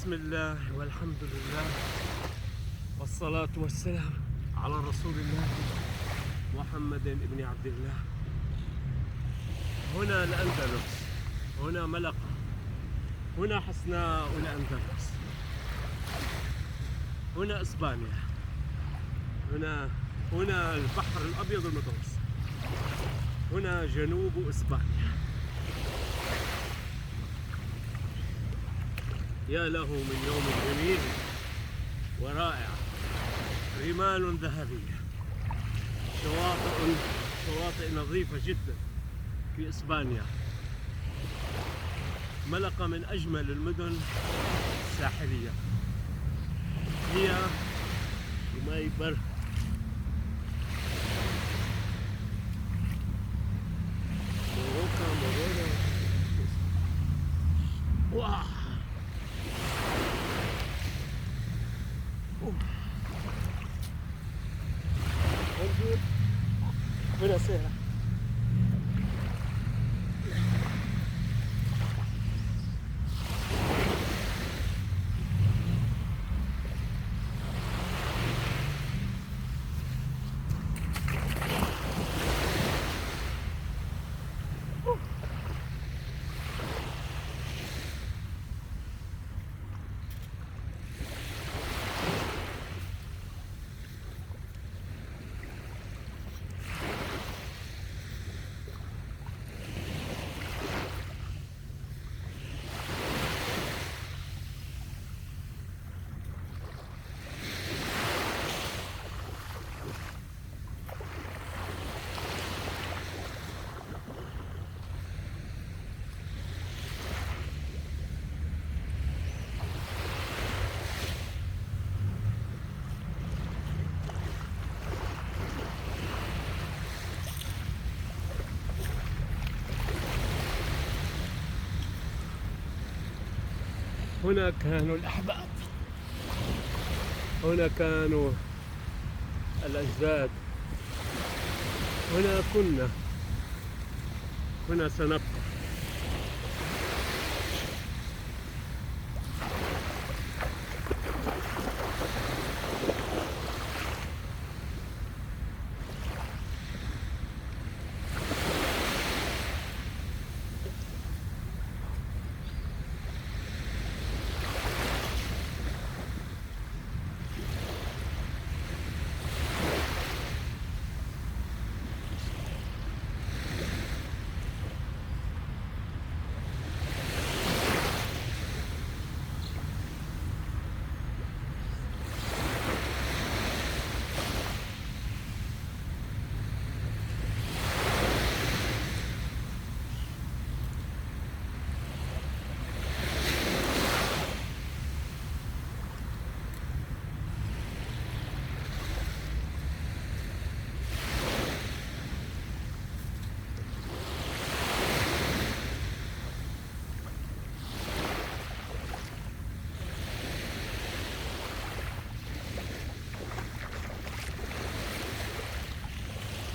بسم الله والحمد لله والصلاة والسلام على رسول الله محمد بن عبد الله. هنا الأندلس، هنا ملقا، هنا حسناء الأندلس، هنا إسبانيا، هنا البحر الأبيض المتوسط، هنا جنوب إسبانيا. يا له من يوم جميل ورائع، رمال ذهبية، شواطئ نظيفة جدا في إسبانيا. ملقا من أجمل المدن الساحلية، هي مايبر مورونا. واو، هنا سهرة. هنا كانوا الأحباب، هنا كانوا الأجداد، هنا كنا، هنا سنبقى.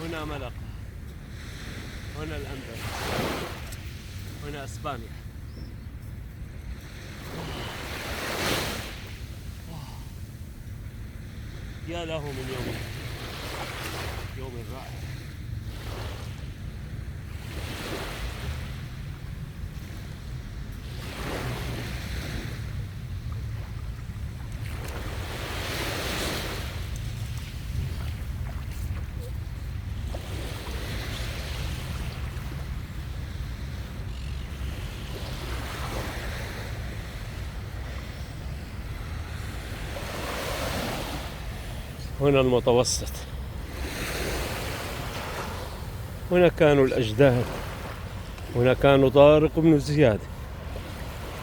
هنا ملقا، هنا الأندلس، هنا إسبانيا. يا له من يوم رائع. هنا المتوسط، هنا كانوا الأجداد، هنا كانوا طارق بن زياد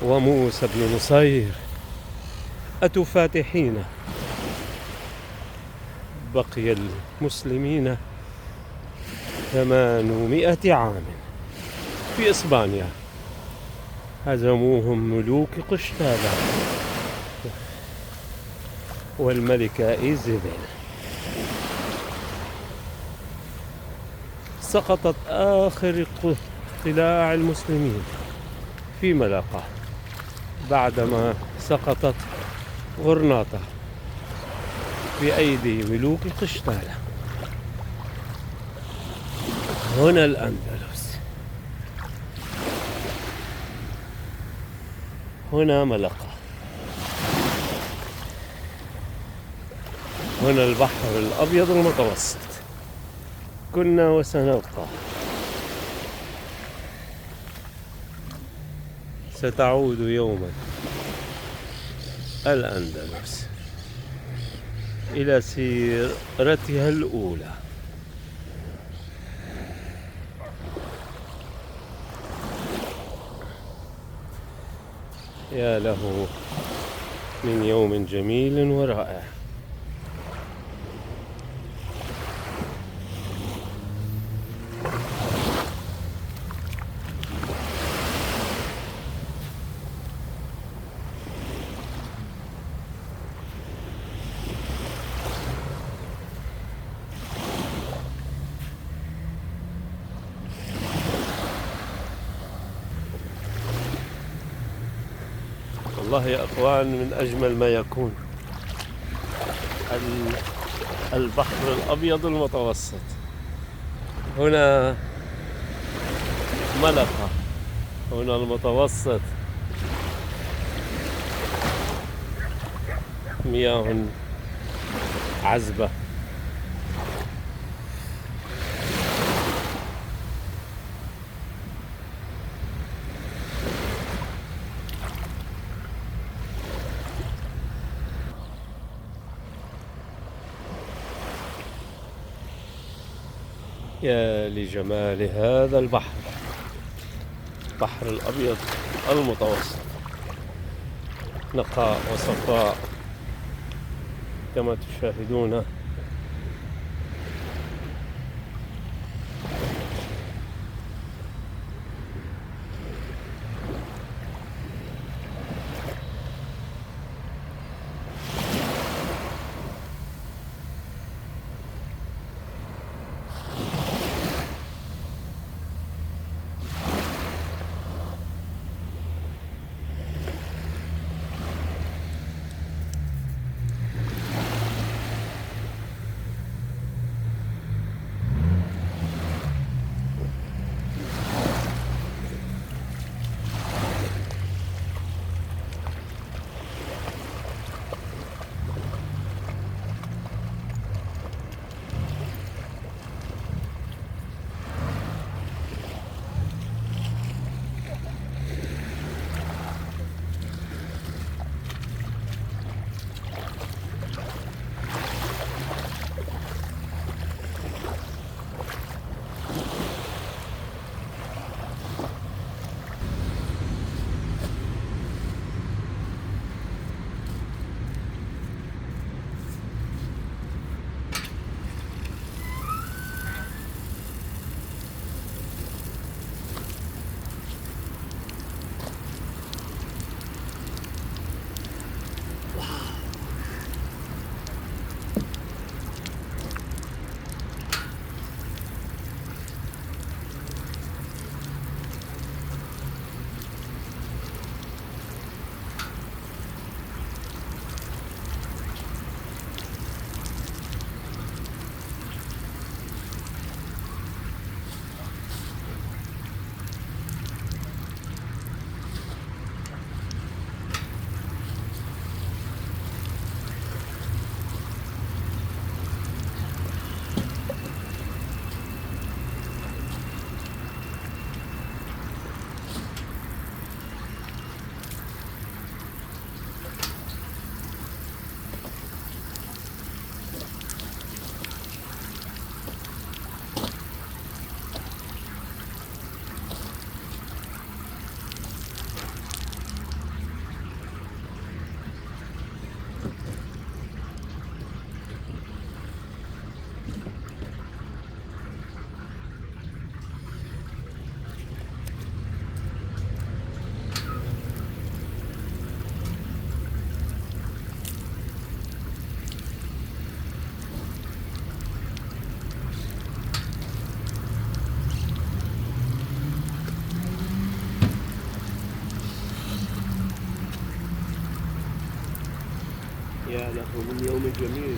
وموسى بن نصير. أتوا فاتحين. بقي المسلمين 800 عام في إسبانيا، هزموهم ملوك قشتالة والملكة إيزابيل. سقطت آخر قلاع المسلمين في ملقا. بعدما سقطت غرناطة بأيدي ملوك قشطالة. هنا الأندلس، هنا ملقا، هنا البحر الأبيض المتوسط. كنا وسنبقى. ستعود يوما الأندلس إلى سيرتها الأولى. يا له من يوم جميل ورائع. والله يا أخوان، من أجمل ما يكون البحر الأبيض المتوسط. هنا ملقا، هنا المتوسط، مياه عذبة. يا لجمال هذا البحر، البحر الأبيض المتوسط، نقاء وصفاء كما تشاهدون. له من يوم جميل.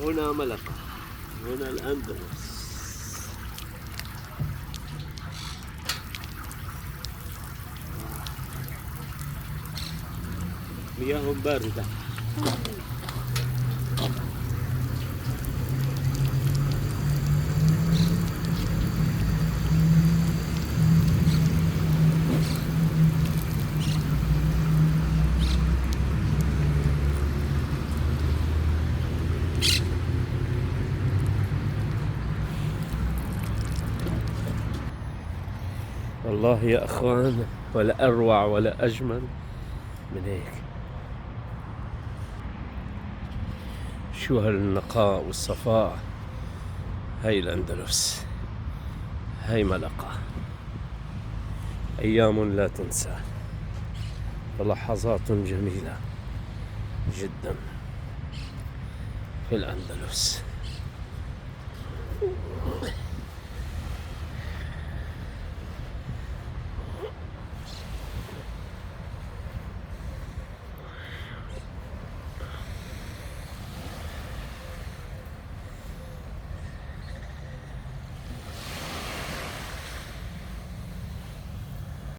هنا ملقا، هنا الأندلس. مياه باردة. والله يا أخوان، ولا أروع ولا أجمل من هيك. شو هالنقاء والصفاء. هاي الأندلس، هاي ملقا، أيام لا تنسى، ولحظات جميلة جدا في الأندلس.